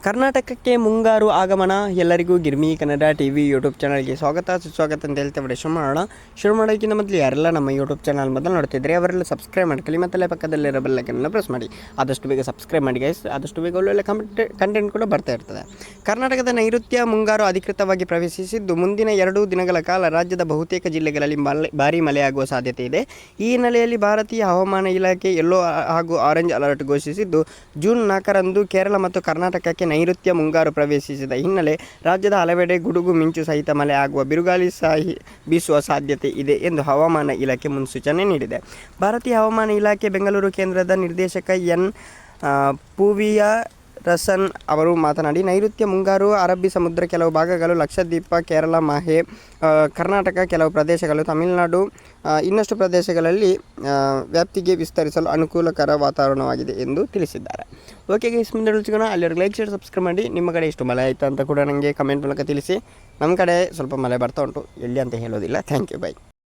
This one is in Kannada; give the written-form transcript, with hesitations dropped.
ಕರ್ನಾಟಕಕ್ಕೆ ಮುಂಗಾರು ಆಗಮನ. ಎಲ್ಲರಿಗೂ ಗಿರ್ಮಿ ಕನ್ನಡ ಟಿವಿ ಯೂಟ್ಯೂಬ್ ಚಾನಲ್ಗೆ ಸುಸ್ವಾಗತ ಅಂತ ಹೇಳ್ತಾ ವಿಡಿಯೋ ಶುರು ಮಾಡೋಕ್ಕಿಂತ ಮೊದಲು ಯಾರೆಲ್ಲ ನಮ್ಮ ಯೂಟ್ಯೂಬ್ ಚಾನಲ್ ಮೊದಲು ನೋಡ್ತಿದ್ರೆ ಅವರೆಲ್ಲ ಸಬ್ಸ್ಕ್ರೈಬ್ ಮಾಡ್ಕೊಳ್ಳಿ, ಮತ್ತೆ ಪಕ್ಕದಲ್ಲಿರೋ ಬೆಲ್ ಐಕನ್ನ ಪ್ರೆಸ್ ಮಾಡಿ. ಆದಷ್ಟು ಬೇಗ ಸಬ್ಸ್ಕ್ರೈಬ್ ಮಾಡಿ ಗೈಸ್. ಆದಷ್ಟು ಬೇಗ ಒಳ್ಳೊಳ್ಳೆ ಕಂಟೆಂಟ್ ಕೂಡ ಬರ್ತಾ ಇರ್ತದೆ. ಕರ್ನಾಟಕದ ನೈಋತ್ಯ ಮುಂಗಾರು ಅಧಿಕೃತವಾಗಿ ಪ್ರವೇಶಿಸಿದ್ದು ಮುಂದಿನ 2 ದಿನಗಳ ಕಾಲ ರಾಜ್ಯದ ಬಹುತೇಕ ಜಿಲ್ಲೆಗಳಲ್ಲಿ ಭಾರೀ ಮಳೆಯಾಗುವ ಸಾಧ್ಯತೆ ಇದೆ. ಈ ಹಿನ್ನೆಲೆಯಲ್ಲಿ ಭಾರತೀಯ ಹವಾಮಾನ ಇಲಾಖೆ ಯೆಲ್ಲೋ ಹಾಗೂ ಆರೆಂಜ್ ಅಲರ್ಟ್ ಘೋಷಿಸಿದ್ದು, ಜೂನ್ 4ರಂದು ಕೇರಳ ಮತ್ತು ಕರ್ನಾಟಕಕ್ಕೆ ನೈಋತ್ಯ ಮುಂಗಾರು ಪ್ರವೇಶಿಸಿದ ಹಿನ್ನೆಲೆ ರಾಜ್ಯದ ಹಲವೆಡೆ ಗುಡುಗು ಮಿಂಚು ಸಹಿತ ಮಳೆ ಆಗುವ, ಬಿರುಗಾಳಿ ಬೀಸುವ ಸಾಧ್ಯತೆ ಇದೆ ಎಂದು ಹವಾಮಾನ ಇಲಾಖೆ ಮುನ್ಸೂಚನೆ ನೀಡಿದೆ. ಭಾರತೀಯ ಹವಾಮಾನ ಇಲಾಖೆ ಬೆಂಗಳೂರು ಕೇಂದ್ರದ ನಿರ್ದೇಶಕ ಎನ್ ಪೂವಿಯರಸನ್ ಅವರು ಮಾತನಾಡಿ, ನೈಋತ್ಯ ಮುಂಗಾರು ಅರಬ್ಬಿ ಸಮುದ್ರ ಕೆಲವು ಭಾಗಗಳು, ಲಕ್ಷದ್ವೀಪ, ಕೇರಳ, ಮಾಹೆ, ಕರ್ನಾಟಕ ಕೆಲವು ಪ್ರದೇಶಗಳು, ತಮಿಳುನಾಡು ಇನ್ನಷ್ಟು ಪ್ರದೇಶಗಳಲ್ಲಿ ವ್ಯಾಪ್ತಿಗೆ ವಿಸ್ತರಿಸಲು ಅನುಕೂಲಕರ ವಾತಾವರಣವಾಗಿದೆ ಎಂದು ತಿಳಿಸಿದ್ದಾರೆ. ಓಕೆ ಗೈಸ್, ಮುಂದೆ ಸಿಗೋಣ. ಅಲ್ಲಿವರೆಗೆ ಲೈಕ್, ಶೇರ್, ಸಬ್ಸ್ಕ್ರೈಬ್ ಮಾಡಿ. ನಿಮ್ಮ ಕಡೆ ಎಷ್ಟು ಮಳೆ ಆಯಿತು ಅಂತ ಕೂಡ ನನಗೆ ಕಮೆಂಟ್ ಮೂಲಕ ತಿಳಿಸಿ. ನಮ್ಮ ಕಡೆ ಸ್ವಲ್ಪ ಮಳೆ ಬರ್ತಾ ಉಂಟು, ಎಲ್ಲಿ ಅಂತ ಹೇಳೋದಿಲ್ಲ. Thank you, by.